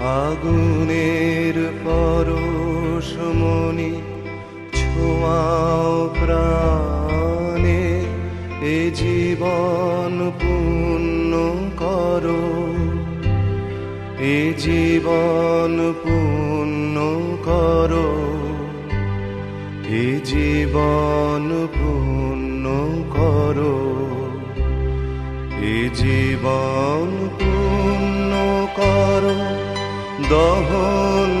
আগুনের পরশমণি ছোঁয়াও প্রাণে, এ জীবন পূর্ণ করো, এ জীবন পূর্ণ করো, এ জীবন পূর্ণ করো, এ জীবন পূর্ণ করো। দহন